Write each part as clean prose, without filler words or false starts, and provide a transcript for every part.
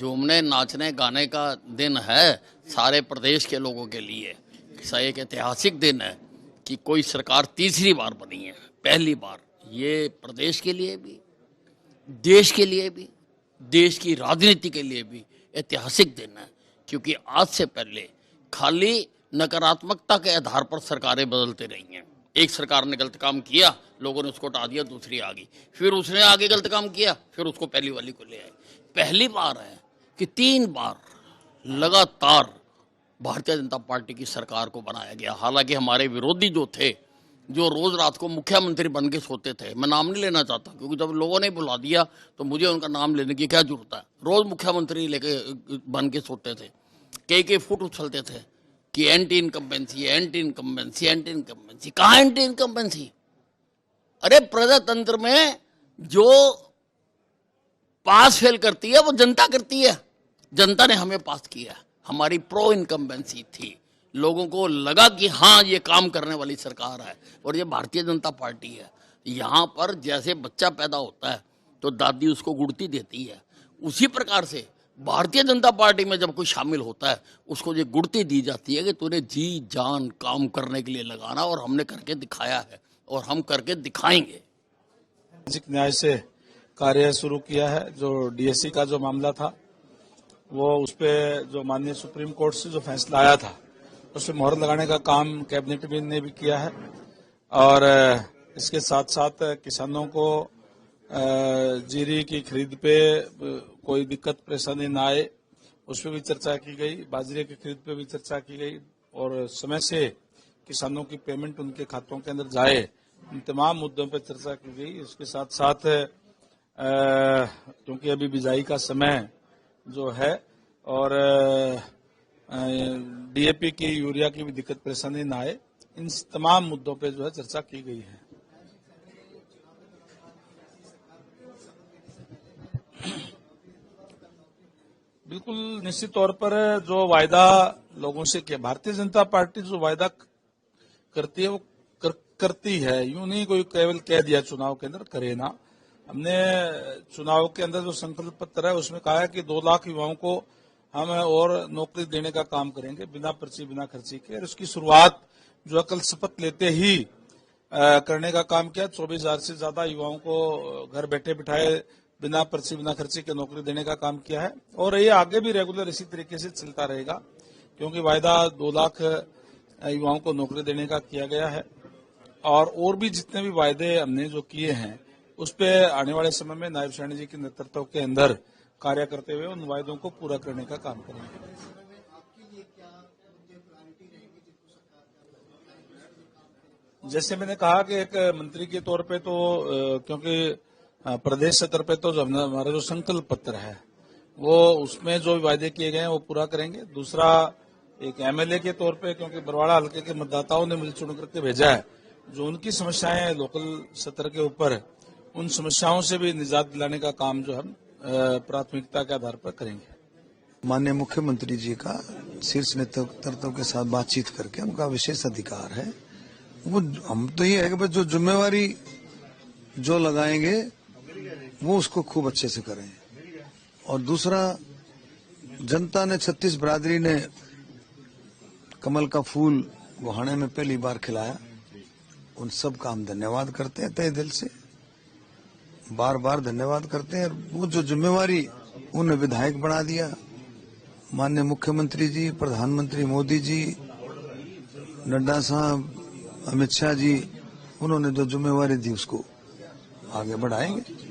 झूमने नाचने गाने का दिन है सारे प्रदेश के लोगों के लिए। एक ऐतिहासिक दिन है कि कोई सरकार तीसरी बार बनी है, पहली बार। ये प्रदेश के लिए भी, देश के लिए भी, देश की राजनीति के लिए भी ऐतिहासिक दिन है, क्योंकि आज से पहले खाली नकारात्मकता के आधार पर सरकारें बदलते रही हैं। एक सरकार ने गलत काम किया, लोगों ने उसको हटा दिया, दूसरी आ गई, फिर उसने आगे गलत काम किया, फिर उसको पहली वाली को ले आए। पहली बार है कि 3 बार लगातार भारतीय जनता पार्टी की सरकार को बनाया गया। हालांकि हमारे विरोधी जो थे, जो रोज रात को मुख्यमंत्री बन के सोते थे, मैं नाम नहीं लेना चाहता क्योंकि जब लोगों ने बुला दिया तो मुझे उनका नाम लेने की क्या जरूरत है। रोज मुख्यमंत्री लेके बन के सोते थे, कई फुट उछलते थे कि anti incumbency, anti incumbency, anti incumbency. कहाँ एंटी इनकम्बेंसी? अरे प्रजातंत्र में जो पास फेल करती है वो जनता करती है। जनता ने हमें पास किया, हमारी प्रो इनकम्बेंसी थी। लोगों को लगा कि हाँ ये काम करने वाली सरकार है और ये भारतीय जनता पार्टी है। यहाँ पर जैसे बच्चा पैदा होता है तो दादी उसको गुड़ती देती है, उसी प्रकार से भारतीय जनता पार्टी में जब कोई शामिल होता है उसको ये गुड़ती दी जाती है कि तूने जी जान काम करने के लिए लगाना, और हमने करके दिखाया है और हम करके दिखाएंगे। सामाजिक न्याय से कार्य शुरू किया है। जो डीएससी का जो मामला था वो उस पर जो माननीय सुप्रीम कोर्ट से जो फैसला आया था उस पर मोहर लगाने का काम कैबिनेट ने भी किया है। और इसके साथ साथ किसानों को जीरी की खरीद पे कोई दिक्कत परेशानी ना आए उस पर भी चर्चा की गई। बाजरे की खरीद पे भी चर्चा की गई और समय से किसानों की पेमेंट उनके खातों के अंदर जाए, इन तमाम मुद्दों पर चर्चा की गई। इसके साथ साथ क्योंकि अभी बिजाई का समय जो है और डीएपी की, यूरिया की भी दिक्कत परेशानी ना आए, इन तमाम मुद्दों पे जो है चर्चा की गई है। बिल्कुल निश्चित तौर पर जो वायदा लोगों से किया, भारतीय जनता पार्टी जो वायदा करती है वो करती है। यूं नहीं कोई केवल कह दिया चुनाव के अंदर करे ना। हमने चुनाव के अंदर जो संकल्प पत्र है उसमें कहा है कि 2 लाख युवाओं को हम और नौकरी देने का काम करेंगे बिना पर्ची बिना खर्ची के। और उसकी शुरुआत जो कल शपथ लेते ही करने का काम किया। 24,000 से ज्यादा युवाओं को घर बैठे बिठाए बिना पर्ची बिना खर्ची के नौकरी देने का काम किया है और ये आगे भी रेगुलर इसी तरीके से चलता रहेगा, क्योंकि वायदा 2 लाख युवाओं को नौकरी देने का किया गया है। और भी जितने भी वायदे हमने जो किए हैं उस पे आने वाले समय में नायब सैनी जी के नेतृत्व के अंदर कार्य करते हुए उन वायदों को पूरा करने का काम करेंगे। जैसे मैंने कहा कि एक मंत्री के तौर पे तो क्योंकि प्रदेश स्तर पे तो हमारा जो संकल्प पत्र है वो उसमें जो वायदे किए गए हैं वो पूरा करेंगे। दूसरा एक एमएलए के तौर पे, क्योंकि बरवाड़ा हल्के के मतदाताओं ने मुझे चुन करके भेजा है, जो उनकी समस्याएं लोकल स्तर के ऊपर, उन समस्याओं से भी निजात दिलाने का काम जो हम प्राथमिकता के आधार पर करेंगे। माननीय मुख्यमंत्री जी का शीर्ष नेतृत्व के साथ बातचीत करके उनका विशेष अधिकार है। वो हम तो ये है कि जो जिम्मेवारी जो लगाएंगे वो उसको खूब अच्छे से करें। और दूसरा, जनता ने 36 बिरादरी ने कमल का फूल गोहाने में पहली बार खिलाया, उन सब का हम धन्यवाद करते हैं, तहे दिल से बार बार धन्यवाद करते हैं। वो जो जिम्मेवारी उन्हें विधायक बना दिया, माननीय मुख्यमंत्री जी, प्रधानमंत्री मोदी जी, नड्डा साहब, अमित शाह जी, उन्होंने जो जिम्मेवारी दी उसको आगे बढ़ाएंगे।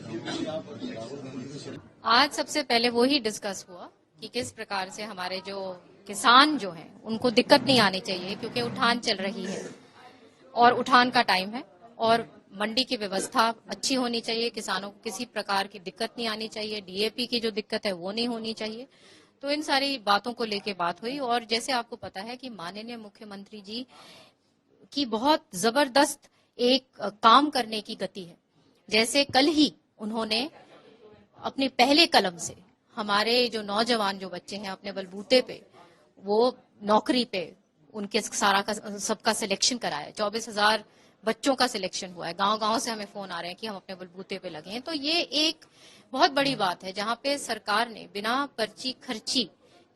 आज सबसे पहले वो ही डिस्कस हुआ कि किस प्रकार से हमारे जो किसान जो हैं उनको दिक्कत नहीं आनी चाहिए, क्योंकि उठान चल रही है और उठान का टाइम है और मंडी की व्यवस्था अच्छी होनी चाहिए। किसानों को किसी प्रकार की दिक्कत नहीं आनी चाहिए, डीएपी की जो दिक्कत है वो नहीं होनी चाहिए। तो इन सारी बातों को लेके बात हुई। और जैसे आपको पता है कि माननीय मुख्यमंत्री जी की बहुत जबरदस्त एक काम करने की गति है। जैसे कल ही उन्होंने अपने पहले कलम से हमारे जो नौजवान जो बच्चे हैं अपने बलबूते पे वो नौकरी पे उनके सारा का सबका सिलेक्शन कराया। 24,000 बच्चों का सिलेक्शन हुआ है। गांव-गांव से हमें फोन आ रहे हैं कि हम अपने बलबूते पे लगे हैं। तो ये एक बहुत बड़ी बात है जहां पे सरकार ने बिना पर्ची खर्ची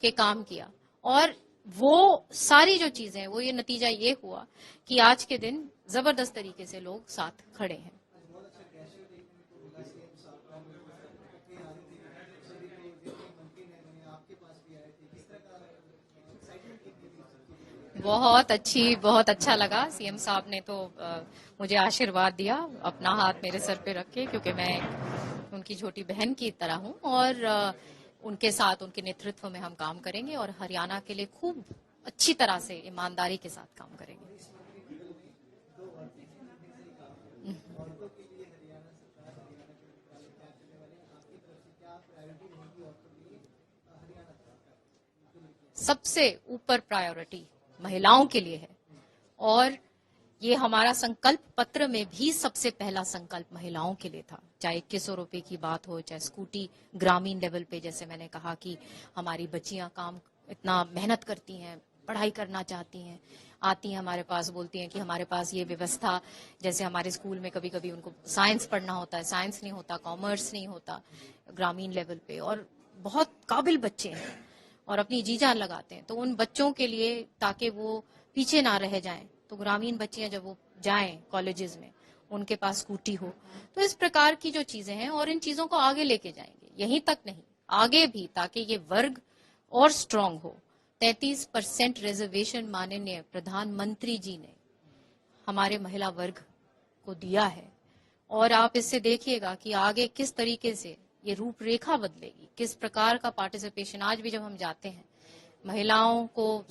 के काम किया, और वो सारी जो चीजें हैं, वो ये नतीजा ये हुआ कि आज के दिन जबरदस्त तरीके से लोग साथ खड़े हैं। बहुत अच्छा लगा। सीएम साहब ने तो मुझे आशीर्वाद दिया अपना हाथ मेरे सर पे रख के, क्योंकि मैं उनकी छोटी बहन की तरह हूं, और उनके साथ उनके नेतृत्व में हम काम करेंगे और हरियाणा के लिए खूब अच्छी तरह से ईमानदारी के साथ काम करेंगे। सबसे ऊपर प्रायोरिटी महिलाओं के लिए है, और ये हमारा संकल्प पत्र में भी सबसे पहला संकल्प महिलाओं के लिए था। चाहे 2100 रुपए की बात हो, चाहे स्कूटी ग्रामीण लेवल पे, जैसे मैंने कहा कि हमारी बच्चियां काम इतना मेहनत करती हैं, पढ़ाई करना चाहती हैं, आती हैं हमारे पास, बोलती हैं कि हमारे पास ये व्यवस्था, जैसे हमारे स्कूल में कभी कभी उनको साइंस पढ़ना होता है, साइंस नहीं होता, कॉमर्स नहीं होता ग्रामीण लेवल पे, और बहुत काबिल बच्चे हैं और अपनी जी जान लगाते हैं। तो उन बच्चों के लिए, ताकि वो पीछे ना रह जाएं, तो ग्रामीण बच्चियां जब वो जाएं कॉलेजेस में, उनके पास स्कूटी हो। तो इस प्रकार की जो चीजें हैं, और इन चीजों को आगे लेके जाएंगे, यहीं तक नहीं आगे भी, ताकि ये वर्ग और स्ट्रांग हो। 33% रिजर्वेशन माननीय प्रधानमंत्री जी ने हमारे महिला वर्ग को दिया है, और आप इससे देखिएगा कि आगे किस तरीके से ये रूपरेखा बदलेगी, किस प्रकार का पार्टिसिपेशन। आज भी जब हम जाते हैं, महिलाओं को